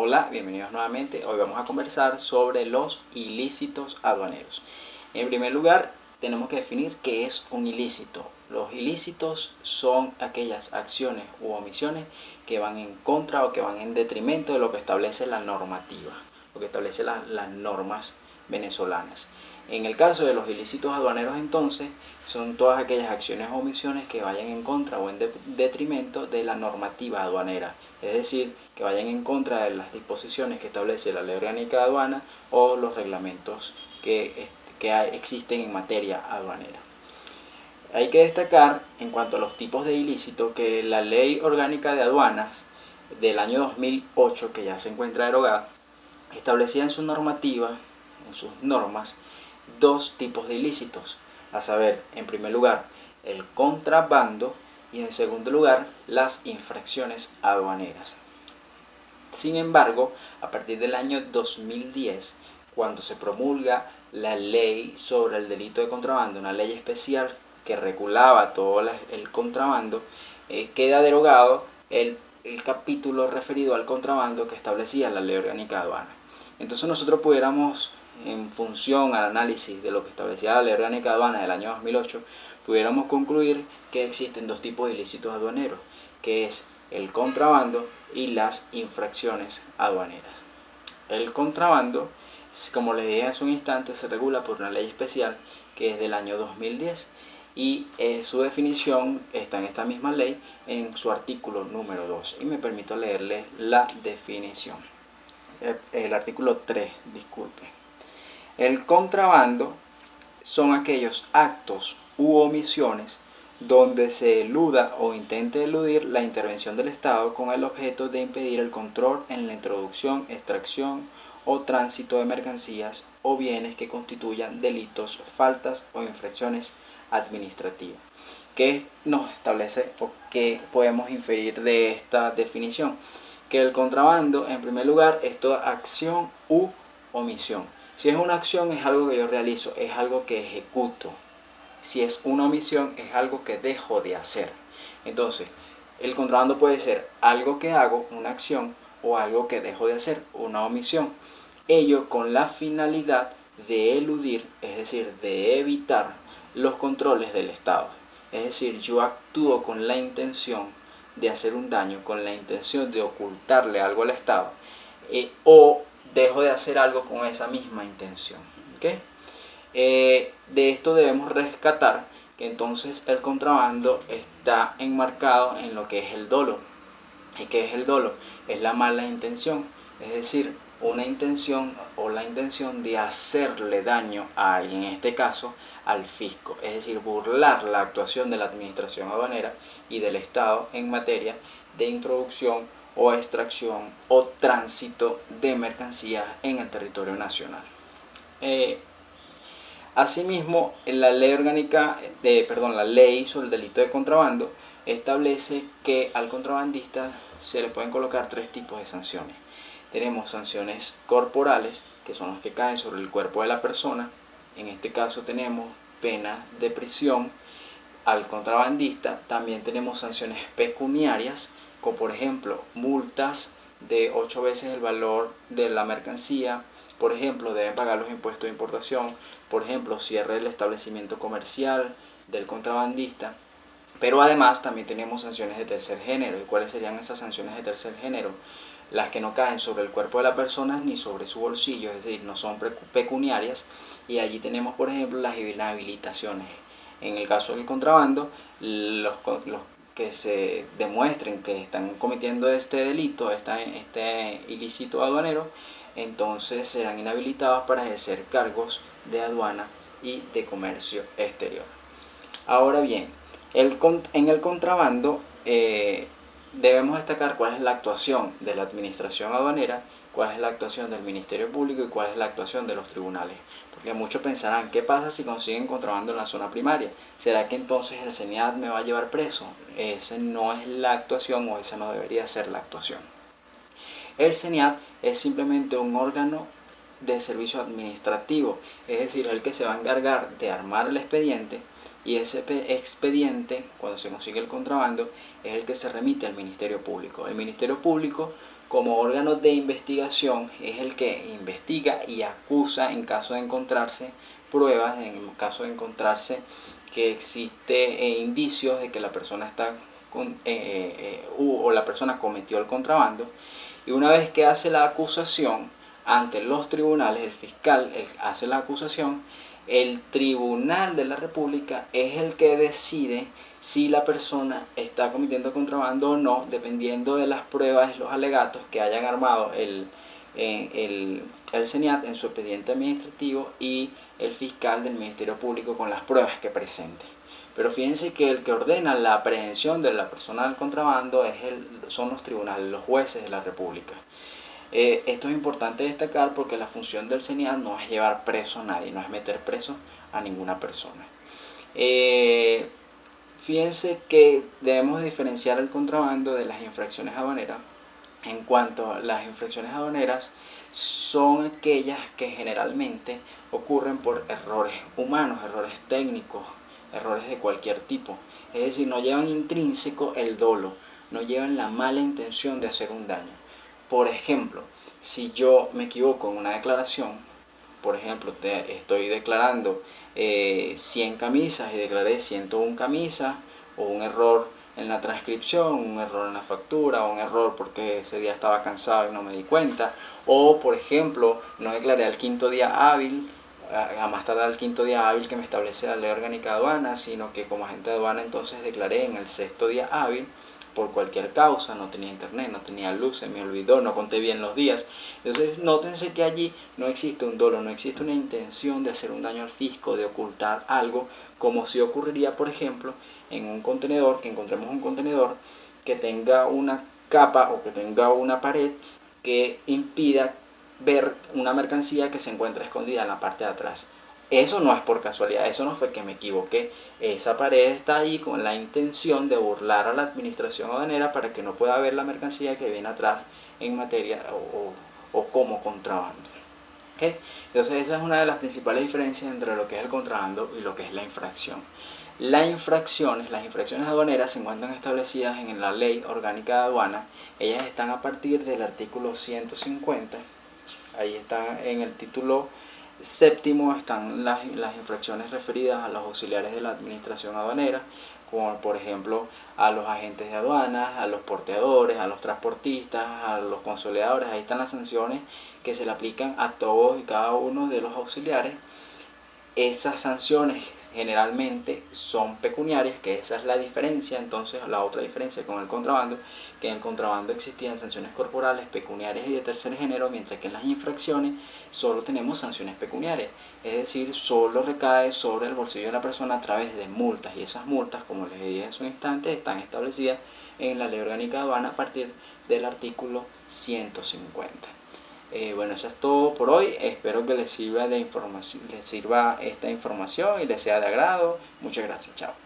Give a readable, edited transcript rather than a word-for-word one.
Hola, bienvenidos nuevamente. Hoy vamos a conversar sobre los ilícitos aduaneros. En primer lugar, tenemos que definir qué es un ilícito. Los ilícitos son aquellas acciones u omisiones que van en contra o que van en detrimento de lo que establece la normativa, lo que establece las normas venezolanas. En el caso de los ilícitos aduaneros, entonces, son todas aquellas acciones o omisiones que vayan en contra o en detrimento de la normativa aduanera, es decir, que vayan en contra de las disposiciones que establece la Ley Orgánica de Aduana o los reglamentos que existen en materia aduanera. Hay que destacar, en cuanto a los tipos de ilícito, que la Ley Orgánica de Aduanas del año 2008, que ya se encuentra derogada, establecía en su normativa, en sus normas, dos tipos de ilícitos, a saber, en primer lugar, el contrabando y en segundo lugar, las infracciones aduaneras. Sin embargo, a partir del año 2010, cuando se promulga la ley sobre el delito de contrabando, una ley especial que regulaba todo el contrabando, queda derogado el capítulo referido al contrabando que establecía la Ley Orgánica de Aduana. Entonces nosotros pudiéramos, en función al análisis de lo que establecía la Ley Orgánica de Aduana del año 2008, pudiéramos concluir que existen dos tipos de ilícitos aduaneros, que es el contrabando y las infracciones aduaneras. El contrabando, como les dije hace un instante, se regula por una ley especial que es del año 2010 y su definición está en esta misma ley en su artículo número 2 y me permito leerles la definición. El artículo 3, disculpe. El contrabando son aquellos actos u omisiones donde se eluda o intente eludir la intervención del Estado con el objeto de impedir el control en la introducción, extracción o tránsito de mercancías o bienes que constituyan delitos, faltas o infracciones administrativas. ¿Qué nos establece o qué podemos inferir de esta definición? Que el contrabando, en primer lugar, es toda acción u omisión. Si es una acción, es algo que yo realizo, es algo que ejecuto. Si es una omisión, es algo que dejo de hacer. Entonces, el contrabando puede ser algo que hago, una acción, o algo que dejo de hacer, una omisión. Ello con la finalidad de eludir, es decir, de evitar los controles del Estado. Es decir, yo actúo con la intención de hacer un daño, con la intención de ocultarle algo al Estado, o dejo de hacer algo con esa misma intención. ¿Okay? De esto debemos rescatar que entonces el contrabando está enmarcado en lo que es el dolo. ¿Y qué es el dolo? Es la mala intención, es decir, una intención o la intención de hacerle daño a alguien, en este caso al fisco, es decir, burlar la actuación de la administración aduanera y del Estado en materia de introducción o extracción o tránsito de mercancías en el territorio nacional. Asimismo, la ley sobre el delito de contrabando establece que al contrabandista se le pueden colocar tres tipos de sanciones. Tenemos sanciones corporales, que son las que caen sobre el cuerpo de la persona. En este caso tenemos penas de prisión al contrabandista. También tenemos sanciones pecuniarias, como por ejemplo multas de 8 veces el valor de la mercancía. Por ejemplo, deben pagar los impuestos de importación. Por ejemplo, cierre del establecimiento comercial del contrabandista. Pero además también tenemos sanciones de tercer género. ¿Y cuáles serían esas sanciones de tercer género? Las que no caen sobre el cuerpo de la persona ni sobre su bolsillo, es decir, no son pecuniarias. Y allí tenemos, por ejemplo, las inhabilitaciones. En el caso del contrabando, los que se demuestren que están cometiendo este delito, este ilícito aduanero, entonces serán inhabilitados para ejercer cargos de aduana y de comercio exterior. Ahora bien, en el contrabando debemos destacar cuál es la actuación de la administración aduanera, cuál es la actuación del Ministerio Público y cuál es la actuación de los tribunales. Porque muchos pensarán, ¿qué pasa si consiguen contrabando en la zona primaria? ¿Será que entonces el CENIAT me va a llevar preso? Esa no es la actuación, o esa no debería ser la actuación. El CENIAT es simplemente un órgano de servicio administrativo, es decir, el que se va a encargar de armar el expediente, y ese expediente, cuando se consigue el contrabando, es el que se remite al Ministerio Público. El Ministerio Público como órgano de investigación es el que investiga y acusa en caso de encontrarse pruebas, en caso de encontrarse que existe indicios de que la persona está o la persona cometió el contrabando. Y una vez que hace la acusación ante los tribunales, el fiscal hace la acusación, el Tribunal de la República es el que decide si la persona está cometiendo contrabando o no, dependiendo de las pruebas, los alegatos que hayan armado el CENIAT en su expediente administrativo y el fiscal del Ministerio Público con las pruebas que presente. Pero fíjense que el que ordena la aprehensión de la persona del contrabando son los tribunales, los jueces de la República. Esto es importante destacar porque la función del CENIAT no es llevar preso a nadie, no es meter preso a ninguna persona. Fíjense que debemos diferenciar el contrabando de las infracciones aduaneras. En cuanto a las infracciones aduaneras, son aquellas que generalmente ocurren por errores humanos, errores técnicos, errores de cualquier tipo. Es decir, no llevan intrínseco el dolo, no llevan la mala intención de hacer un daño. Por ejemplo, si yo me equivoco en una declaración, por ejemplo, estoy declarando 100 camisas y declaré 101 camisas, o un error en la transcripción, un error en la factura, o un error porque ese día estaba cansado y no me di cuenta, o por ejemplo, no declaré al quinto día hábil, a más tardar el quinto día hábil que me establece la ley orgánica de aduana, sino que como agente de aduana entonces declaré en el sexto día hábil por cualquier causa, no tenía internet, no tenía luz, se me olvidó, no conté bien los días. Entonces nótense que allí no existe un dolo, no existe una intención de hacer un daño al fisco, de ocultar algo, como si ocurriría, por ejemplo, en un contenedor, que encontremos un contenedor que tenga una capa o que tenga una pared que impida ver una mercancía que se encuentra escondida en la parte de atrás. Eso no es por casualidad, eso no fue que me equivoqué. Esa pared está ahí con la intención de burlar a la administración aduanera para que no pueda ver la mercancía que viene atrás en materia o como contrabando. ¿Okay? Entonces esa es una de las principales diferencias entre lo que es el contrabando y lo que es la infracción. Las infracciones aduaneras se encuentran establecidas en la Ley Orgánica de Aduana. Ellas están a partir del artículo 150. Ahí está en el título séptimo, están las infracciones referidas a los auxiliares de la administración aduanera, como por ejemplo a los agentes de aduanas, a los porteadores, a los transportistas, a los consolidadores. Ahí están las sanciones que se le aplican a todos y cada uno de los auxiliares. Esas sanciones generalmente son pecuniarias, que esa es la diferencia. Entonces la otra diferencia con el contrabando, que en el contrabando existían sanciones corporales, pecuniarias y de tercer género, mientras que en las infracciones solo tenemos sanciones pecuniarias, es decir, solo recae sobre el bolsillo de la persona a través de multas, y esas multas, como les dije hace un instante, están establecidas en la Ley Orgánica de Aduana a partir del artículo 150. Bueno, eso es todo por hoy. Espero que les sirva esta información y les sea de agrado. Muchas gracias. Chao.